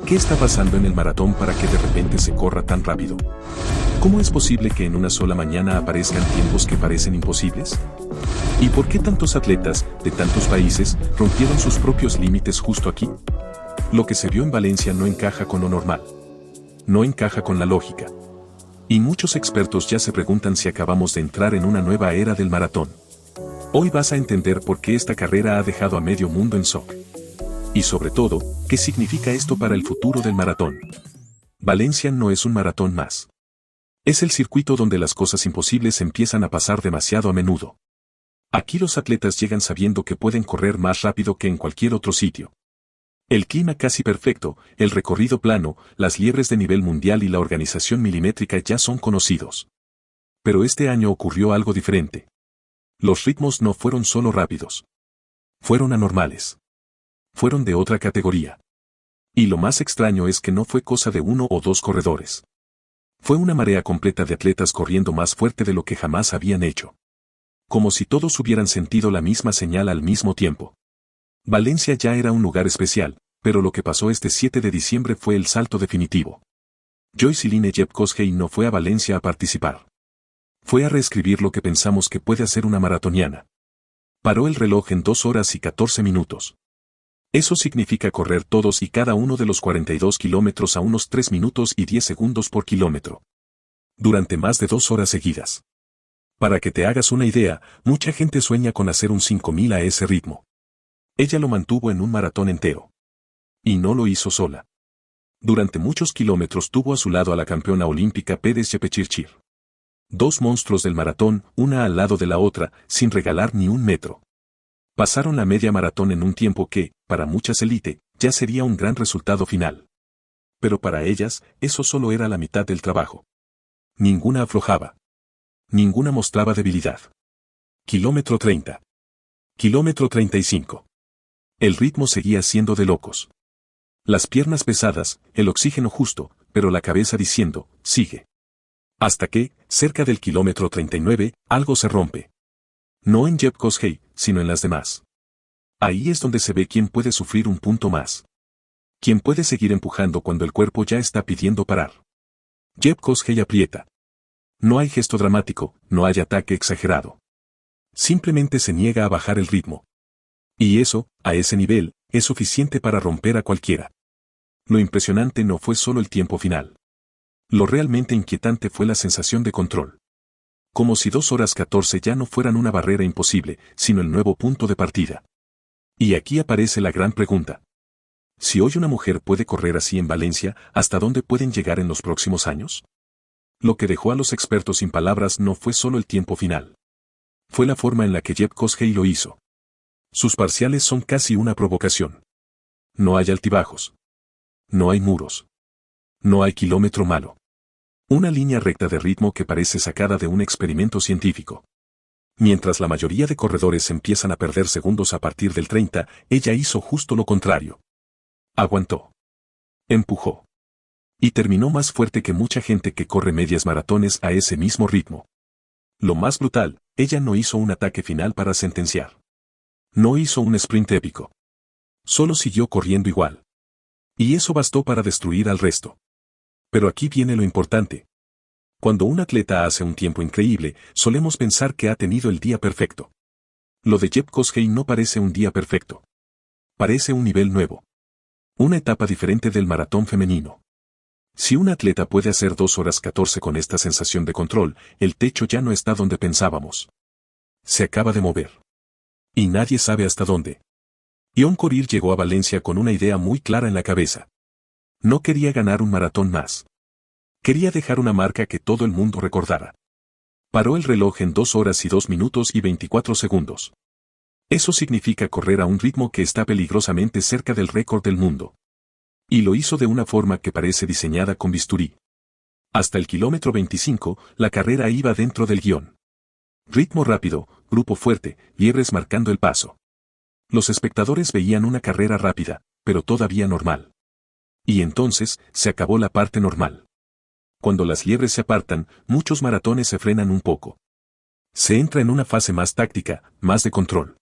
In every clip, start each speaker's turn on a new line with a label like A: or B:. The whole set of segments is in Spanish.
A: ¿Qué está pasando en el maratón para que de repente se corra tan rápido? ¿Cómo es posible que en una sola mañana aparezcan tiempos que parecen imposibles? ¿Y por qué tantos atletas, de tantos países, rompieron sus propios límites justo aquí? Lo que se vio en Valencia no encaja con lo normal. No encaja con la lógica. Y muchos expertos ya se preguntan si acabamos de entrar en una nueva era del maratón. Hoy vas a entender por qué esta carrera ha dejado a medio mundo en shock. Y sobre todo, ¿qué significa esto para el futuro del maratón? Valencia no es un maratón más. Es el circuito donde las cosas imposibles empiezan a pasar demasiado a menudo. Aquí los atletas llegan sabiendo que pueden correr más rápido que en cualquier otro sitio. El clima casi perfecto, el recorrido plano, las liebres de nivel mundial y la organización milimétrica ya son conocidos. Pero este año ocurrió algo diferente. Los ritmos no fueron solo rápidos. Fueron anormales. Fueron de otra categoría. Y lo más extraño es que no fue cosa de uno o dos corredores. Fue una marea completa de atletas corriendo más fuerte de lo que jamás habían hecho. Como si todos hubieran sentido la misma señal al mismo tiempo. Valencia ya era un lugar especial, pero lo que pasó este 7 de diciembre fue el salto definitivo. Joycelyn Jepkosgei no fue a Valencia a participar. Fue a reescribir lo que pensamos que puede hacer una maratoniana. Paró el reloj en 2 horas y 14 minutos. Eso significa correr todos y cada uno de los 42 kilómetros a unos 3 minutos y 10 segundos por kilómetro. Durante más de 2 horas seguidas. Para que te hagas una idea, mucha gente sueña con hacer un 5000 a ese ritmo. Ella lo mantuvo en un maratón entero. Y no lo hizo sola. Durante muchos kilómetros tuvo a su lado a la campeona olímpica Pérez Jepchirchir. Dos monstruos del maratón, una al lado de la otra, sin regalar ni un metro. Pasaron la media maratón en un tiempo que, para muchas élite, ya sería un gran resultado final. Pero para ellas, eso solo era la mitad del trabajo. Ninguna aflojaba. Ninguna mostraba debilidad. Kilómetro 30. Kilómetro 35. El ritmo seguía siendo de locos. Las piernas pesadas, el oxígeno justo, pero la cabeza diciendo, sigue. Hasta que, cerca del kilómetro 39, algo se rompe. No en Jepkosgei, sino en las demás. Ahí es donde se ve quién puede sufrir un punto más. Quién puede seguir empujando cuando el cuerpo ya está pidiendo parar. Jepkosgei aprieta. No hay gesto dramático, no hay ataque exagerado. Simplemente se niega a bajar el ritmo. Y eso, a ese nivel, es suficiente para romper a cualquiera. Lo impresionante no fue solo el tiempo final. Lo realmente inquietante fue la sensación de control. Como si 2 horas 14 ya no fueran una barrera imposible, sino el nuevo punto de partida. Y aquí aparece la gran pregunta. Si hoy una mujer puede correr así en Valencia, ¿hasta dónde pueden llegar en los próximos años? Lo que dejó a los expertos sin palabras no fue solo el tiempo final. Fue la forma en la que Jepkosgei lo hizo. Sus parciales son casi una provocación. No hay altibajos. No hay muros. No hay kilómetro malo. Una línea recta de ritmo que parece sacada de un experimento científico. Mientras la mayoría de corredores empiezan a perder segundos a partir del 30, ella hizo justo lo contrario. Aguantó. Empujó. Y terminó más fuerte que mucha gente que corre medias maratones a ese mismo ritmo. Lo más brutal, ella no hizo un ataque final para sentenciar. No hizo un sprint épico. Solo siguió corriendo igual. Y eso bastó para destruir al resto. Pero aquí viene lo importante. Cuando un atleta hace un tiempo increíble, solemos pensar que ha tenido el día perfecto. Lo de Jepkosgei no parece un día perfecto. Parece un nivel nuevo. Una etapa diferente del maratón femenino. Si un atleta puede hacer 2 horas 14 con esta sensación de control, el techo ya no está donde pensábamos. Se acaba de mover. Y nadie sabe hasta dónde. Ion Korir llegó a Valencia con una idea muy clara en la cabeza. No quería ganar un maratón más. Quería dejar una marca que todo el mundo recordara. Paró el reloj en 2 horas y 2 minutos y 24 segundos. Eso significa correr a un ritmo que está peligrosamente cerca del récord del mundo. Y lo hizo de una forma que parece diseñada con bisturí. Hasta el kilómetro 25, la carrera iba dentro del guión. Ritmo rápido, grupo fuerte, liebres marcando el paso. Los espectadores veían una carrera rápida, pero todavía normal. Y entonces, se acabó la parte normal. Cuando las liebres se apartan, muchos maratones se frenan un poco. Se entra en una fase más táctica, más de control.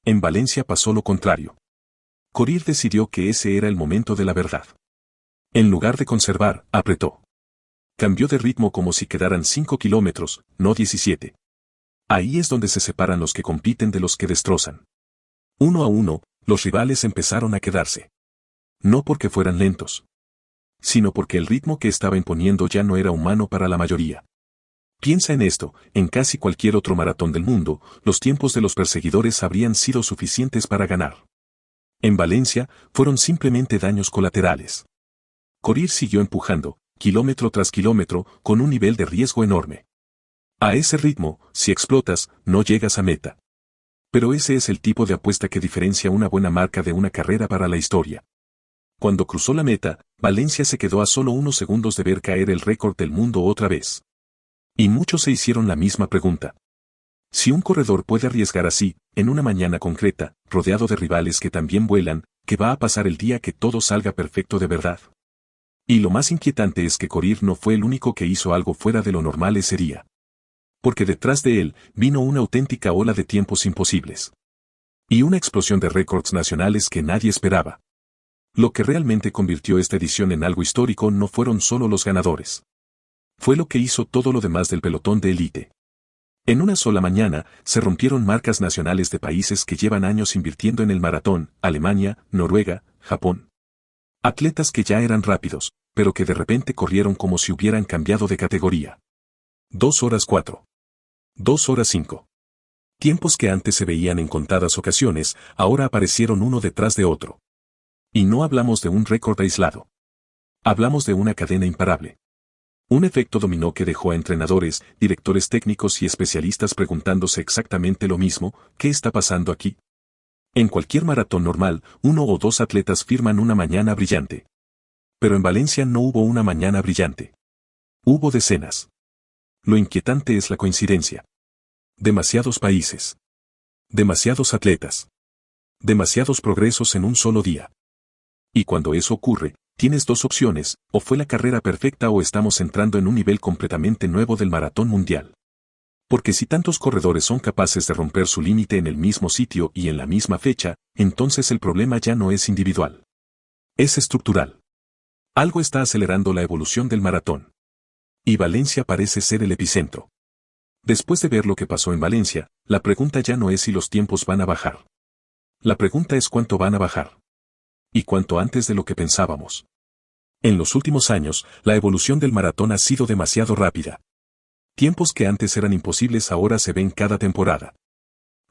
A: En Valencia pasó lo contrario. Korir decidió que ese era el momento de la verdad. En lugar de conservar, apretó. Cambió de ritmo como si quedaran 5 kilómetros, no 17. Ahí es donde se separan los que compiten de los que destrozan. Uno a uno, los rivales empezaron a quedarse. No porque fueran lentos, sino porque el ritmo que estaba imponiendo ya no era humano para la mayoría. Piensa en esto, en casi cualquier otro maratón del mundo, los tiempos de los perseguidores habrían sido suficientes para ganar. En Valencia, fueron simplemente daños colaterales. Korir siguió empujando, kilómetro tras kilómetro, con un nivel de riesgo enorme. A ese ritmo, si explotas, no llegas a meta. Pero ese es el tipo de apuesta que diferencia una buena marca de una carrera para la historia. Cuando cruzó la meta, Valencia se quedó a solo unos segundos de ver caer el récord del mundo otra vez. Y muchos se hicieron la misma pregunta. Si un corredor puede arriesgar así, en una mañana concreta, rodeado de rivales que también vuelan, ¿qué va a pasar el día que todo salga perfecto de verdad? Y lo más inquietante es que Korir no fue el único que hizo algo fuera de lo normal ese día. Porque detrás de él, vino una auténtica ola de tiempos imposibles. Y una explosión de récords nacionales que nadie esperaba. Lo que realmente convirtió esta edición en algo histórico no fueron solo los ganadores. Fue lo que hizo todo lo demás del pelotón de élite. En una sola mañana, se rompieron marcas nacionales de países que llevan años invirtiendo en el maratón: Alemania, Noruega, Japón. Atletas que ya eran rápidos, pero que de repente corrieron como si hubieran cambiado de categoría. 2 horas 4. 2 horas 5. Tiempos que antes se veían en contadas ocasiones, ahora aparecieron uno detrás de otro. Y no hablamos de un récord aislado. Hablamos de una cadena imparable. Un efecto dominó que dejó a entrenadores, directores técnicos y especialistas preguntándose exactamente lo mismo: ¿qué está pasando aquí? En cualquier maratón normal, 1 o 2 atletas firman una mañana brillante. Pero en Valencia no hubo una mañana brillante. Hubo decenas. Lo inquietante es la coincidencia. Demasiados países. Demasiados atletas. Demasiados progresos en un solo día. Y cuando eso ocurre, tienes dos opciones: o fue la carrera perfecta o estamos entrando en un nivel completamente nuevo del maratón mundial. Porque si tantos corredores son capaces de romper su límite en el mismo sitio y en la misma fecha, entonces el problema ya no es individual. Es estructural. Algo está acelerando la evolución del maratón. Y Valencia parece ser el epicentro. Después de ver lo que pasó en Valencia, la pregunta ya no es si los tiempos van a bajar. La pregunta es cuánto van a bajar. Y cuánto antes de lo que pensábamos. En los últimos años, la evolución del maratón ha sido demasiado rápida. Tiempos que antes eran imposibles ahora se ven cada temporada.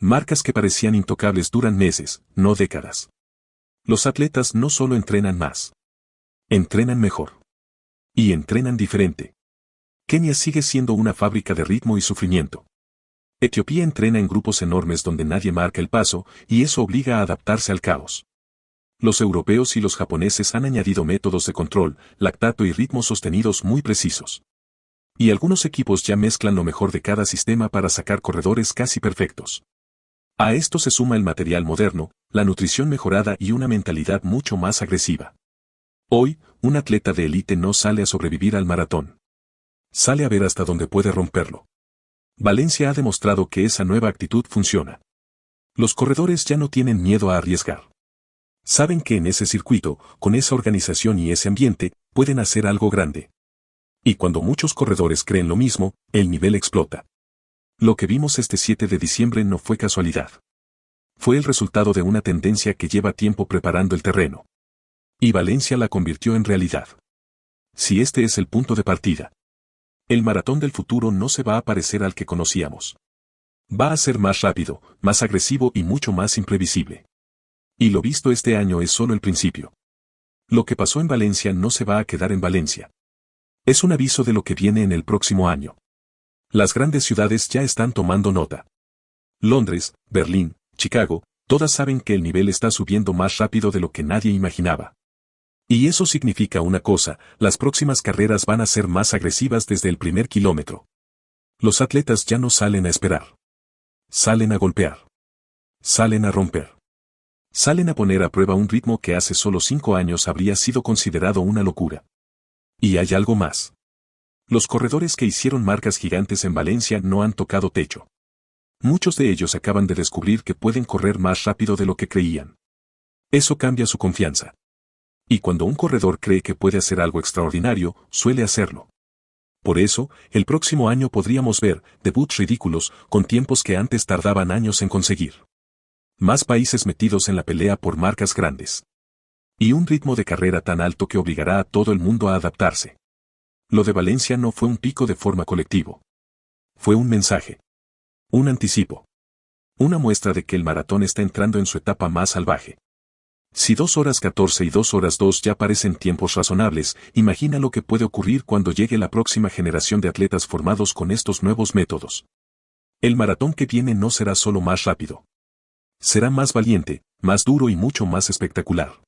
A: Marcas que parecían intocables duran meses, no décadas. Los atletas no solo entrenan más. Entrenan mejor. Y entrenan diferente. Kenia sigue siendo una fábrica de ritmo y sufrimiento. Etiopía entrena en grupos enormes donde nadie marca el paso, y eso obliga a adaptarse al caos. Los europeos y los japoneses han añadido métodos de control, lactato y ritmos sostenidos muy precisos. Y algunos equipos ya mezclan lo mejor de cada sistema para sacar corredores casi perfectos. A esto se suma el material moderno, la nutrición mejorada y una mentalidad mucho más agresiva. Hoy, un atleta de élite no sale a sobrevivir al maratón. Sale a ver hasta dónde puede romperlo. Valencia ha demostrado que esa nueva actitud funciona. Los corredores ya no tienen miedo a arriesgar. Saben que en ese circuito, con esa organización y ese ambiente, pueden hacer algo grande. Y cuando muchos corredores creen lo mismo, el nivel explota. Lo que vimos este 7 de diciembre no fue casualidad. Fue el resultado de una tendencia que lleva tiempo preparando el terreno. Y Valencia la convirtió en realidad. Si este es el punto de partida, el maratón del futuro no se va a parecer al que conocíamos. Va a ser más rápido, más agresivo y mucho más imprevisible. Y lo visto este año es solo el principio. Lo que pasó en Valencia no se va a quedar en Valencia. Es un aviso de lo que viene en el próximo año. Las grandes ciudades ya están tomando nota. Londres, Berlín, Chicago, todas saben que el nivel está subiendo más rápido de lo que nadie imaginaba. Y eso significa una cosa: las próximas carreras van a ser más agresivas desde el primer kilómetro. Los atletas ya no salen a esperar. Salen a golpear. Salen a romper. Salen a poner a prueba un ritmo que hace solo 5 años habría sido considerado una locura. Y hay algo más. Los corredores que hicieron marcas gigantes en Valencia no han tocado techo. Muchos de ellos acaban de descubrir que pueden correr más rápido de lo que creían. Eso cambia su confianza. Y cuando un corredor cree que puede hacer algo extraordinario, suele hacerlo. Por eso, el próximo año podríamos ver debuts ridículos con tiempos que antes tardaban años en conseguir. Más países metidos en la pelea por marcas grandes. Y un ritmo de carrera tan alto que obligará a todo el mundo a adaptarse. Lo de Valencia no fue un pico de forma colectivo. Fue un mensaje. Un anticipo. Una muestra de que el maratón está entrando en su etapa más salvaje. Si 2 horas 14 y 2 horas 2 ya parecen tiempos razonables, imagina lo que puede ocurrir cuando llegue la próxima generación de atletas formados con estos nuevos métodos. El maratón que viene no será solo más rápido. Será más valiente, más duro y mucho más espectacular.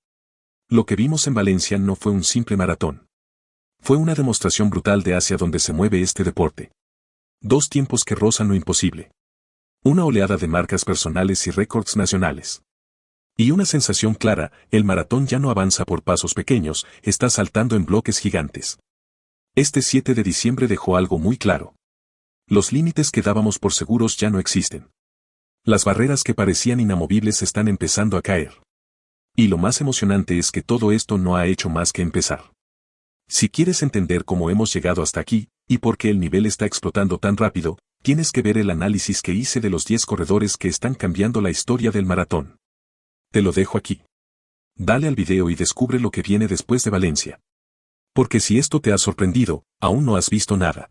A: Lo que vimos en Valencia no fue un simple maratón. Fue una demostración brutal de hacia dónde se mueve este deporte. 2 tiempos que rozan lo imposible. Una oleada de marcas personales y récords nacionales. Y una sensación clara, el maratón ya no avanza por pasos pequeños, está saltando en bloques gigantes. Este 7 de diciembre dejó algo muy claro. Los límites que dábamos por seguros ya no existen. Las barreras que parecían inamovibles están empezando a caer. Y lo más emocionante es que todo esto no ha hecho más que empezar. Si quieres entender cómo hemos llegado hasta aquí, y por qué el nivel está explotando tan rápido, tienes que ver el análisis que hice de los 10 corredores que están cambiando la historia del maratón. Te lo dejo aquí. Dale al video y descubre lo que viene después de Valencia. Porque si esto te ha sorprendido, aún no has visto nada.